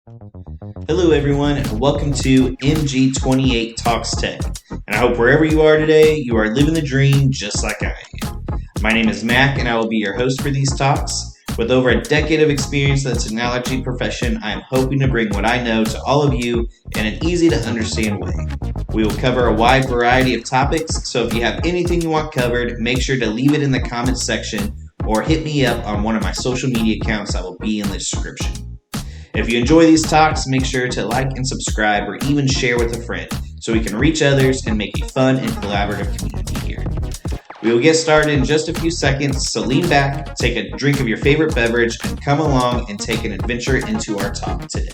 Hello, everyone, and welcome to MG28 Talks Tech. And I hope wherever you are today, you are living the dream just like I am. My name is Mac, and I will be your host for these talks. With over a decade of experience in the technology profession, I am hoping to bring what I know to all of you in an easy to understand way. We will cover a wide variety of topics, so if you have anything you want covered, make sure to leave it in the comments section or hit me up on one of my social media accounts that will be in the description. If you enjoy these talks, make sure to like and subscribe or even share with a friend so we can reach others and make a fun and collaborative community here. We will get started in just a few seconds, so lean back, take a drink of your favorite beverage, and come along and take an adventure into our talk today.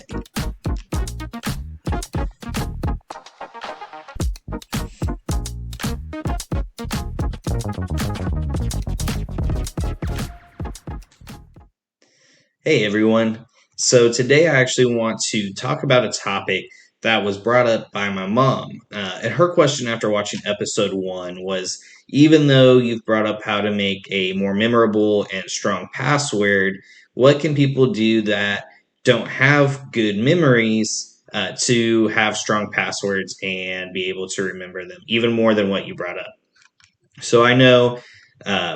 Hey everyone. So today I actually want to talk about a topic that was brought up by my mom. And her question after watching episode 1 was, even though you've brought up how to make a more memorable and strong password, what can people do that don't have good memories to have strong passwords and be able to remember them, even more than what you brought up? So I know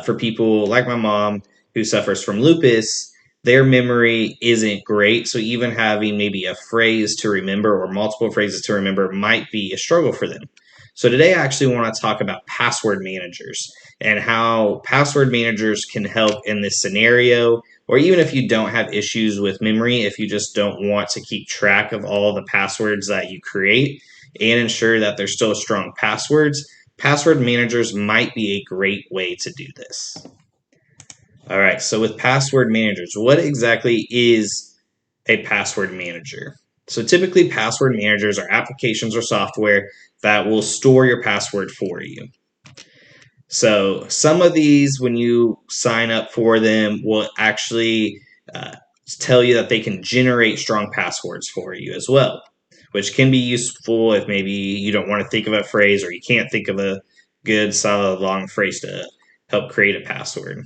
for people like my mom who suffers from lupus, their memory isn't great. So even having maybe a phrase to remember or multiple phrases to remember might be a struggle for them. So today I actually want to talk about password managers and how password managers can help in this scenario, or even if you don't have issues with memory, if you just don't want to keep track of all the passwords that you create and ensure that they're still strong passwords, password managers might be a great way to do this. All right, so with password managers, what exactly is a password manager? So typically, password managers are applications or software that will store your password for you. So some of these, when you sign up for them, will actually tell you that they can generate strong passwords for you as well, which can be useful if maybe you don't want to think of a phrase or you can't think of a good, solid, long phrase to help create a password.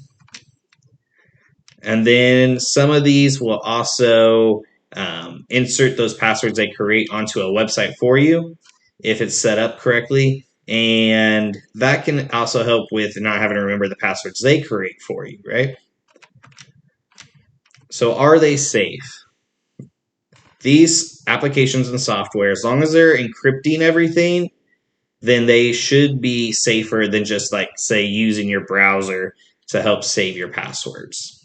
And then some of these will also insert those passwords they create onto a website for you if it's set up correctly. And that can also help with not having to remember the passwords they create for you, right? So are they safe? These applications and software, as long as they're encrypting everything, then they should be safer than just like, say, using your browser to help save your passwords.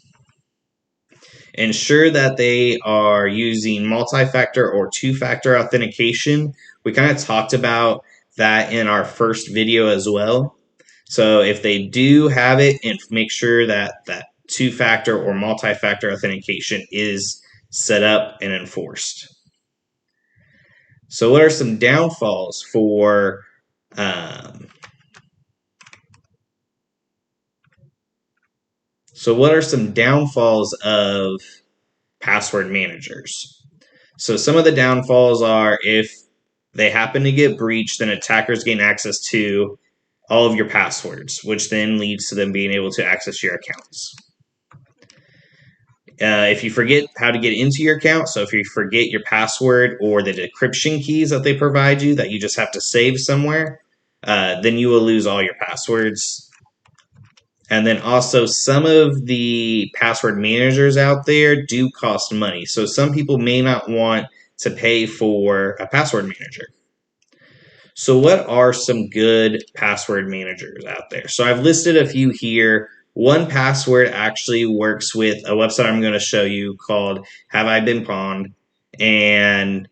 Ensure that they are using multi-factor or two-factor authentication. We kind of talked about that in our first video as well. So if they do have it, and make sure that that two-factor or multi-factor authentication is set up and enforced. So what are some downfalls for what are some downfalls of password managers? So some of the downfalls are if they happen to get breached, then attackers gain access to all of your passwords, which then leads to them being able to access your accounts. If you forget how to get into your account, so if you forget your password or the decryption keys that they provide you that you just have to save somewhere, then you will lose all your passwords. And then also some of the password managers out there do cost money. So some people may not want to pay for a password manager. So what are some good password managers out there? So I've listed a few here. 1Password actually works with a website I'm going to show you called Have I Been Pwned? And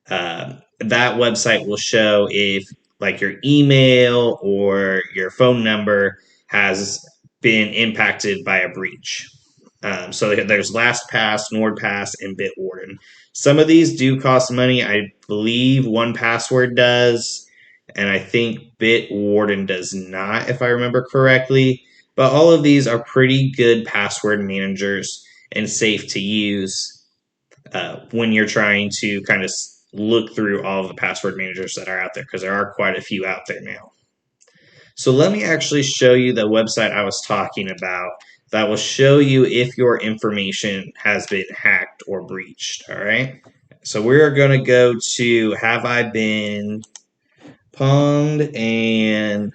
that website will show if like your email or your phone number has been impacted by a breach. So there's LastPass, NordPass, and Bitwarden. Some of these do cost money. I believe 1Password does, and I think Bitwarden does not, if I remember correctly. But all of these are pretty good password managers and safe to use when you're trying to kind of look through all of the password managers that are out there, because there are quite a few out there now. So let me actually show you the website I was talking about that will show you if your information has been hacked or breached, all right? So we're going to go to Have I Been Pwned, and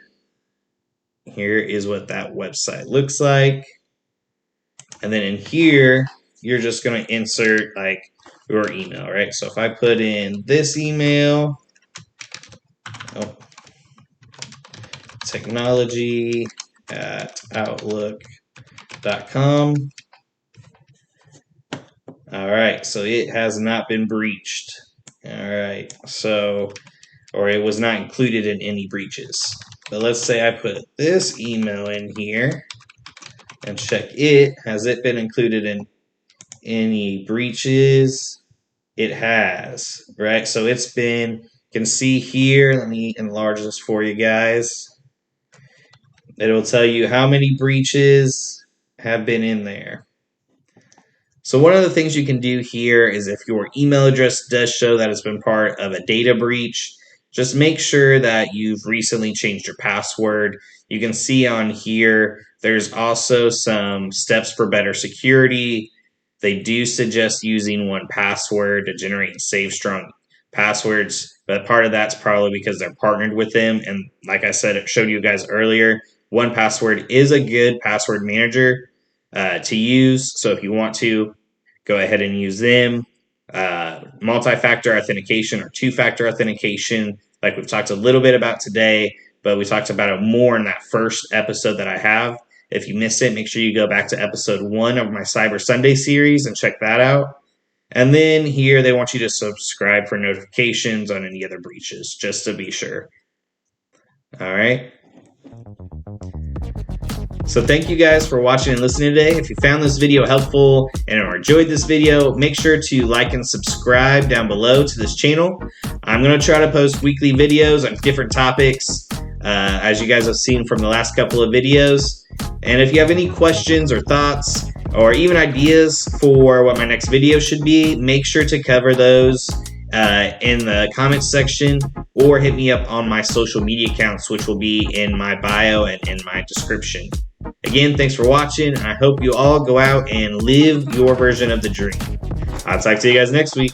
here is what that website looks like. And then in here, you're just going to insert like your email, right? So if I put in this email, technology@outlook.com. All right, so it has not been breached. All right, so, or it was not included in any breaches. But let's say I put this email in here and check it. Has it been included in any breaches? It has, right? So it's been, you can see here, let me enlarge this for you guys. It'll tell you how many breaches have been in there. So one of the things you can do here is if your email address does show that it's been part of a data breach, just make sure that you've recently changed your password. You can see on here, there's also some steps for better security. They do suggest using 1Password to generate and save strong passwords, but part of that's probably because they're partnered with them. And like I said, it showed you guys earlier, 1Password is a good password manager to use. So if you want to, go ahead and use them. Multi-factor authentication or two-factor authentication, like we've talked a little bit about today, but we talked about it more in that first episode that I have. If you missed it, make sure you go back to episode 1 of my Cyber Sunday series and check that out. And then here they want you to subscribe for notifications on any other breaches, just to be sure. All right. So thank you guys for watching and listening today. If you found this video helpful and or enjoyed this video, make sure to like and subscribe down below to this channel. I'm going to try to post weekly videos on different topics, as you guys have seen from the last couple of videos. And if you have any questions or thoughts or even ideas for what my next video should be, make sure to cover those in the comments section, or hit me up on my social media accounts, which will be in my bio and in my description. Again, thanks for watching. I hope you all go out and live your version of the dream. I'll talk to you guys next week.